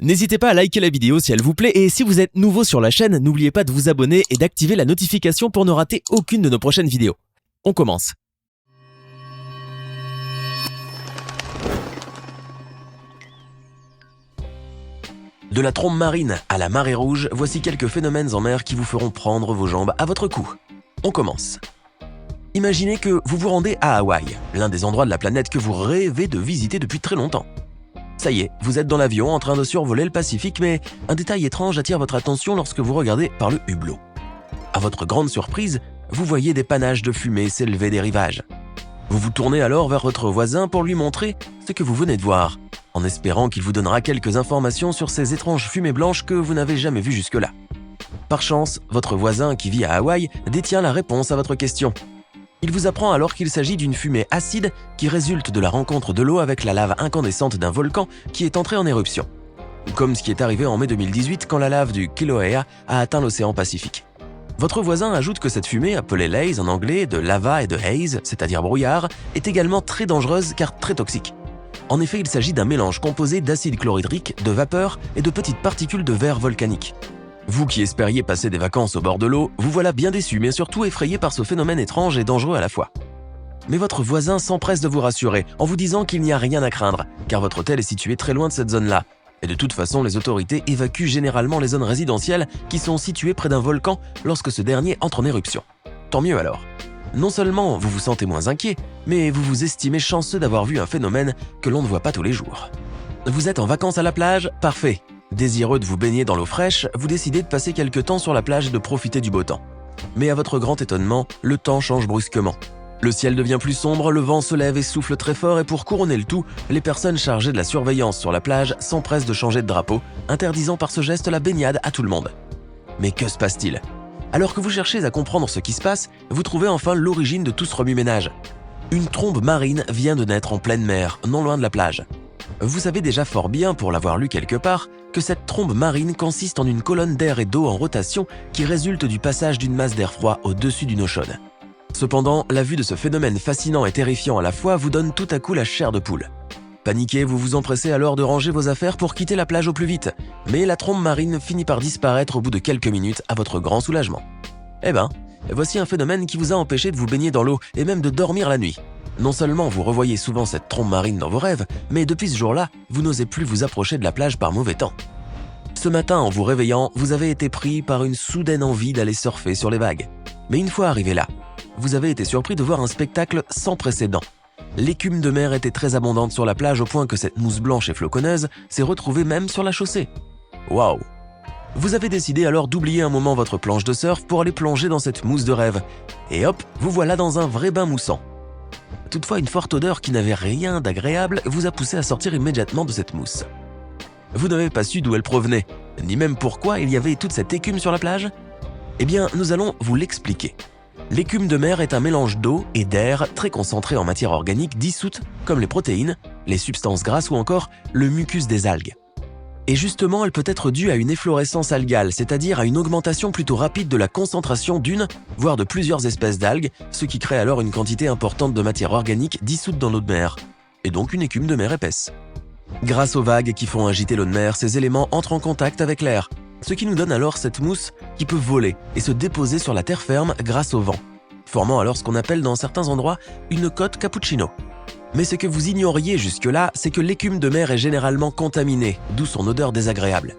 N'hésitez pas à liker la vidéo si elle vous plaît et si vous êtes nouveau sur la chaîne, n'oubliez pas de vous abonner et d'activer la notification pour ne rater aucune de nos prochaines vidéos. On commence. De la trombe marine à la marée rouge, voici quelques phénomènes en mer qui vous feront prendre vos jambes à votre cou. On commence. Imaginez que vous vous rendez à Hawaï, l'un des endroits de la planète que vous rêvez de visiter depuis très longtemps. Ça y est, vous êtes dans l'avion en train de survoler le Pacifique, mais un détail étrange attire votre attention lorsque vous regardez par le hublot. À votre grande surprise, vous voyez des panaches de fumée s'élever des rivages. Vous vous tournez alors vers votre voisin pour lui montrer ce que vous venez de voir, en espérant qu'il vous donnera quelques informations sur ces étranges fumées blanches que vous n'avez jamais vues jusque-là. Par chance, votre voisin qui vit à Hawaï détient la réponse à votre question. Il vous apprend alors qu'il s'agit d'une fumée acide qui résulte de la rencontre de l'eau avec la lave incandescente d'un volcan qui est entré en éruption. Comme ce qui est arrivé en mai 2018 quand la lave du Kilauea a atteint l'océan Pacifique. Votre voisin ajoute que cette fumée, appelée l'haze en anglais, de lava et de haze, c'est-à-dire brouillard, est également très dangereuse car très toxique. En effet, il s'agit d'un mélange composé d'acide chlorhydrique, de vapeur et de petites particules de verre volcanique. Vous qui espériez passer des vacances au bord de l'eau, vous voilà bien déçu mais surtout effrayé par ce phénomène étrange et dangereux à la fois. Mais votre voisin s'empresse de vous rassurer en vous disant qu'il n'y a rien à craindre, car votre hôtel est situé très loin de cette zone-là. Et de toute façon, les autorités évacuent généralement les zones résidentielles qui sont situées près d'un volcan lorsque ce dernier entre en éruption. Tant mieux alors. Non seulement vous vous sentez moins inquiet, mais vous vous estimez chanceux d'avoir vu un phénomène que l'on ne voit pas tous les jours. Vous êtes en vacances à la plage? Parfait. Désireux de vous baigner dans l'eau fraîche, vous décidez de passer quelques temps sur la plage et de profiter du beau temps. Mais à votre grand étonnement, le temps change brusquement. Le ciel devient plus sombre, le vent se lève et souffle très fort et pour couronner le tout, les personnes chargées de la surveillance sur la plage s'empressent de changer de drapeau, interdisant par ce geste la baignade à tout le monde. Mais que se passe-t-il? Alors que vous cherchez à comprendre ce qui se passe, vous trouvez enfin l'origine de tout ce remue-ménage. Une trombe marine vient de naître en pleine mer, non loin de la plage. Vous savez déjà fort bien, pour l'avoir lu quelque part, que cette trombe marine consiste en une colonne d'air et d'eau en rotation qui résulte du passage d'une masse d'air froid au-dessus d'une eau chaude. Cependant, la vue de ce phénomène fascinant et terrifiant à la fois vous donne tout à coup la chair de poule. Paniqué, vous vous empressez alors de ranger vos affaires pour quitter la plage au plus vite, mais la trombe marine finit par disparaître au bout de quelques minutes à votre grand soulagement. Eh ben, voici un phénomène qui vous a empêché de vous baigner dans l'eau et même de dormir la nuit. Non seulement vous revoyez souvent cette trombe marine dans vos rêves, mais depuis ce jour-là, vous n'osez plus vous approcher de la plage par mauvais temps. Ce matin, en vous réveillant, vous avez été pris par une soudaine envie d'aller surfer sur les vagues. Mais une fois arrivé là, vous avez été surpris de voir un spectacle sans précédent. L'écume de mer était très abondante sur la plage au point que cette mousse blanche et floconneuse s'est retrouvée même sur la chaussée. Waouh! Vous avez décidé alors d'oublier un moment votre planche de surf pour aller plonger dans cette mousse de rêve. Et hop, vous voilà dans un vrai bain moussant. Toutefois, une forte odeur qui n'avait rien d'agréable vous a poussé à sortir immédiatement de cette mousse. Vous n'avez pas su d'où elle provenait, ni même pourquoi il y avait toute cette écume sur la plage? Eh bien, nous allons vous l'expliquer. L'écume de mer est un mélange d'eau et d'air très concentré en matière organique dissoute comme les protéines, les substances grasses ou encore le mucus des algues. Et justement, elle peut être due à une efflorescence algale, c'est-à-dire à une augmentation plutôt rapide de la concentration d'une, voire de plusieurs espèces d'algues, ce qui crée alors une quantité importante de matière organique dissoute dans l'eau de mer, et donc une écume de mer épaisse. Grâce aux vagues qui font agiter l'eau de mer, ces éléments entrent en contact avec l'air, ce qui nous donne alors cette mousse qui peut voler et se déposer sur la terre ferme grâce au vent, formant alors ce qu'on appelle dans certains endroits une côte cappuccino. Mais ce que vous ignoriez jusque-là, c'est que l'écume de mer est généralement contaminée, d'où son odeur désagréable.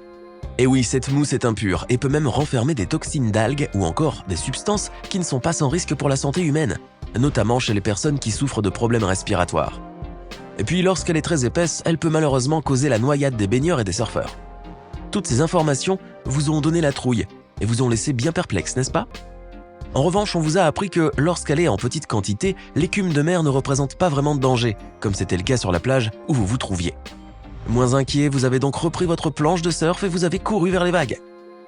Et oui, cette mousse est impure et peut même renfermer des toxines d'algues ou encore des substances qui ne sont pas sans risque pour la santé humaine, notamment chez les personnes qui souffrent de problèmes respiratoires. Et puis lorsqu'elle est très épaisse, elle peut malheureusement causer la noyade des baigneurs et des surfeurs. Toutes ces informations vous ont donné la trouille et vous ont laissé bien perplexe, n'est-ce pas? En revanche, on vous a appris que lorsqu'elle est en petite quantité, l'écume de mer ne représente pas vraiment de danger, comme c'était le cas sur la plage où vous vous trouviez. Moins inquiet, vous avez donc repris votre planche de surf et vous avez couru vers les vagues.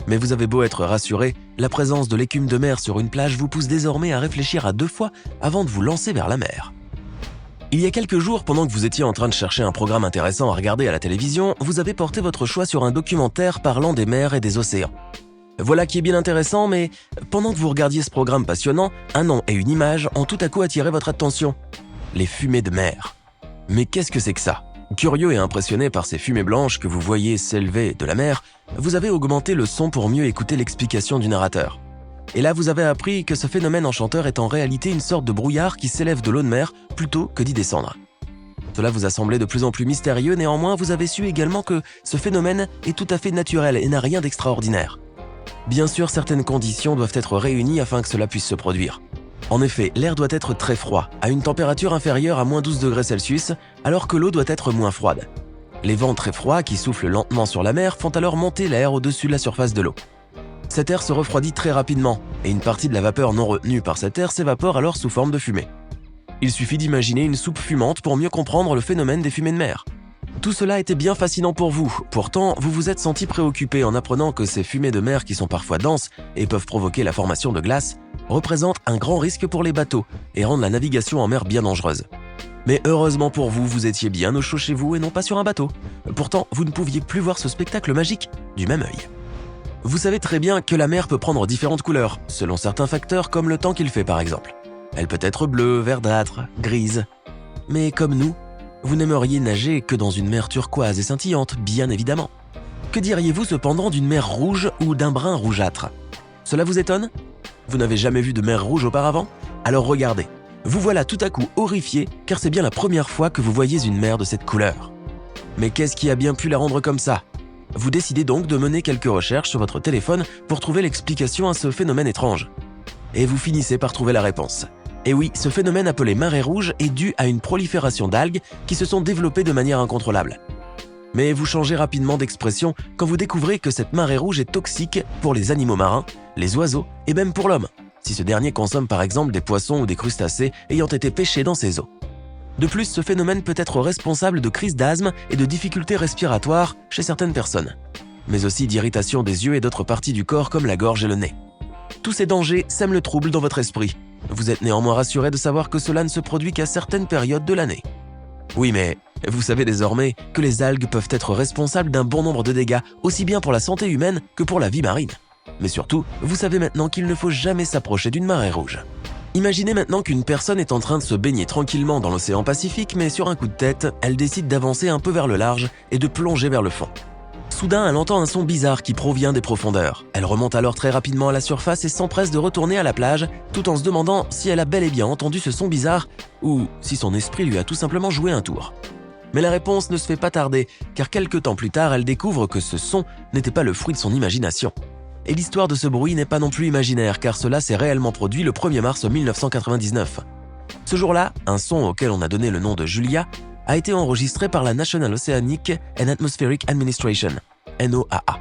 Mais vous avez beau être rassuré, la présence de l'écume de mer sur une plage vous pousse désormais à réfléchir à 2 fois avant de vous lancer vers la mer. Il y a quelques jours, pendant que vous étiez en train de chercher un programme intéressant à regarder à la télévision, vous avez porté votre choix sur un documentaire parlant des mers et des océans. Voilà qui est bien intéressant, mais pendant que vous regardiez ce programme passionnant, un nom et une image ont tout à coup attiré votre attention. Les fumées de mer. Mais qu'est-ce que c'est que ça? Curieux et impressionné par ces fumées blanches que vous voyez s'élever de la mer, vous avez augmenté le son pour mieux écouter l'explication du narrateur. Et là, vous avez appris que ce phénomène enchanteur est en réalité une sorte de brouillard qui s'élève de l'eau de mer plutôt que d'y descendre. Cela vous a semblé de plus en plus mystérieux, néanmoins vous avez su également que ce phénomène est tout à fait naturel et n'a rien d'extraordinaire. Bien sûr, certaines conditions doivent être réunies afin que cela puisse se produire. En effet, l'air doit être très froid, à une température inférieure à -12 degrés Celsius, alors que l'eau doit être moins froide. Les vents très froids qui soufflent lentement sur la mer font alors monter l'air au-dessus de la surface de l'eau. Cet air se refroidit très rapidement, et une partie de la vapeur non retenue par cet air s'évapore alors sous forme de fumée. Il suffit d'imaginer une soupe fumante pour mieux comprendre le phénomène des fumées de mer. Tout cela était bien fascinant pour vous, pourtant vous vous êtes senti préoccupé en apprenant que ces fumées de mer qui sont parfois denses et peuvent provoquer la formation de glace représentent un grand risque pour les bateaux et rendent la navigation en mer bien dangereuse. Mais heureusement pour vous, vous étiez bien au chaud chez vous et non pas sur un bateau. Pourtant, vous ne pouviez plus voir ce spectacle magique du même œil. Vous savez très bien que la mer peut prendre différentes couleurs, selon certains facteurs comme le temps qu'il fait par exemple. Elle peut être bleue, verdâtre, grise. Mais comme nous, vous n'aimeriez nager que dans une mer turquoise et scintillante, bien évidemment. Que diriez-vous cependant d'une mer rouge ou d'un brun rougeâtre? Cela vous étonne? Vous n'avez jamais vu de mer rouge auparavant? Alors regardez, vous voilà tout à coup horrifié car c'est bien la première fois que vous voyez une mer de cette couleur. Mais qu'est-ce qui a bien pu la rendre comme ça? Vous décidez donc de mener quelques recherches sur votre téléphone pour trouver l'explication à ce phénomène étrange. Et vous finissez par trouver la réponse. Et oui, ce phénomène appelé marée rouge est dû à une prolifération d'algues qui se sont développées de manière incontrôlable. Mais vous changez rapidement d'expression quand vous découvrez que cette marée rouge est toxique pour les animaux marins, les oiseaux et même pour l'homme, si ce dernier consomme par exemple des poissons ou des crustacés ayant été pêchés dans ces eaux. De plus, ce phénomène peut être responsable de crises d'asthme et de difficultés respiratoires chez certaines personnes, mais aussi d'irritation des yeux et d'autres parties du corps comme la gorge et le nez. Tous ces dangers sèment le trouble dans votre esprit. Vous êtes néanmoins rassuré de savoir que cela ne se produit qu'à certaines périodes de l'année. Oui, mais vous savez désormais que les algues peuvent être responsables d'un bon nombre de dégâts, aussi bien pour la santé humaine que pour la vie marine. Mais surtout, vous savez maintenant qu'il ne faut jamais s'approcher d'une marée rouge. Imaginez maintenant qu'une personne est en train de se baigner tranquillement dans l'océan Pacifique, mais sur un coup de tête, elle décide d'avancer un peu vers le large et de plonger vers le fond. Soudain, elle entend un son bizarre qui provient des profondeurs. Elle remonte alors très rapidement à la surface et s'empresse de retourner à la plage, tout en se demandant si elle a bel et bien entendu ce son bizarre ou si son esprit lui a tout simplement joué un tour. Mais la réponse ne se fait pas tarder, car quelques temps plus tard, elle découvre que ce son n'était pas le fruit de son imagination. Et l'histoire de ce bruit n'est pas non plus imaginaire, car cela s'est réellement produit le 1er mars 1999. Ce jour-là, un son auquel on a donné le nom de Julia a été enregistré par la National Oceanic and Atmospheric Administration, NOAA.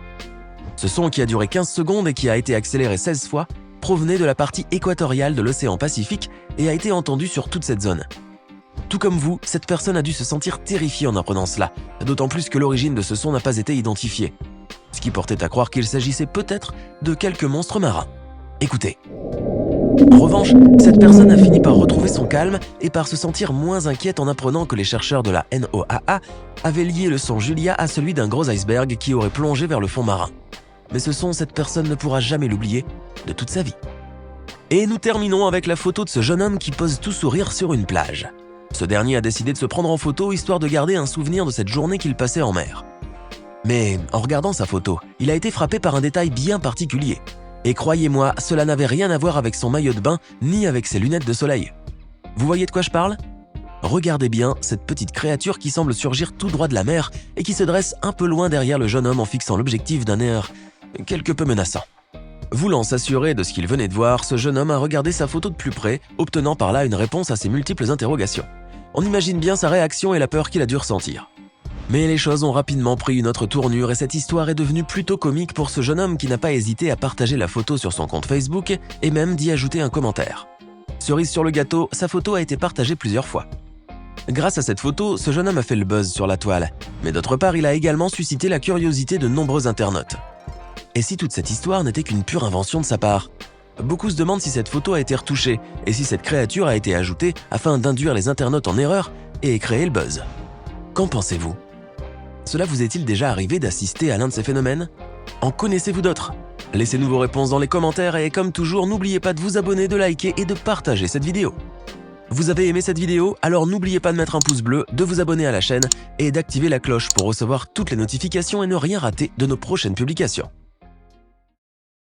Ce son, qui a duré 15 secondes et qui a été accéléré 16 fois, provenait de la partie équatoriale de l'océan Pacifique et a été entendu sur toute cette zone. Tout comme vous, cette personne a dû se sentir terrifiée en apprenant cela, d'autant plus que l'origine de ce son n'a pas été identifiée, ce qui portait à croire qu'il s'agissait peut-être de quelques monstres marins. Écoutez. En revanche, cette personne a fini par retrouver son calme et par se sentir moins inquiète en apprenant que les chercheurs de la NOAA avaient lié le son Julia à celui d'un gros iceberg qui aurait plongé vers le fond marin. Mais ce son, cette personne ne pourra jamais l'oublier de toute sa vie. Et nous terminons avec la photo de ce jeune homme qui pose tout sourire sur une plage. Ce dernier a décidé de se prendre en photo histoire de garder un souvenir de cette journée qu'il passait en mer. Mais en regardant sa photo, il a été frappé par un détail bien particulier. Et croyez-moi, cela n'avait rien à voir avec son maillot de bain ni avec ses lunettes de soleil. Vous voyez de quoi je parle? Regardez bien cette petite créature qui semble surgir tout droit de la mer et qui se dresse un peu loin derrière le jeune homme en fixant l'objectif d'un air quelque peu menaçant. Voulant s'assurer de ce qu'il venait de voir, ce jeune homme a regardé sa photo de plus près, obtenant par là une réponse à ses multiples interrogations. On imagine bien sa réaction et la peur qu'il a dû ressentir. Mais les choses ont rapidement pris une autre tournure et cette histoire est devenue plutôt comique pour ce jeune homme qui n'a pas hésité à partager la photo sur son compte Facebook et même d'y ajouter un commentaire. Cerise sur le gâteau, sa photo a été partagée plusieurs fois. Grâce à cette photo, ce jeune homme a fait le buzz sur la toile, mais d'autre part, il a également suscité la curiosité de nombreux internautes. Et si toute cette histoire n'était qu'une pure invention de sa part? Beaucoup se demandent si cette photo a été retouchée et si cette créature a été ajoutée afin d'induire les internautes en erreur et créer le buzz. Qu'en pensez-vous? Cela vous est-il déjà arrivé d'assister à l'un de ces phénomènes? En connaissez-vous d'autres? Laissez-nous vos réponses dans les commentaires et comme toujours, n'oubliez pas de vous abonner, de liker et de partager cette vidéo. Vous avez aimé cette vidéo? Alors n'oubliez pas de mettre un pouce bleu, de vous abonner à la chaîne et d'activer la cloche pour recevoir toutes les notifications et ne rien rater de nos prochaines publications.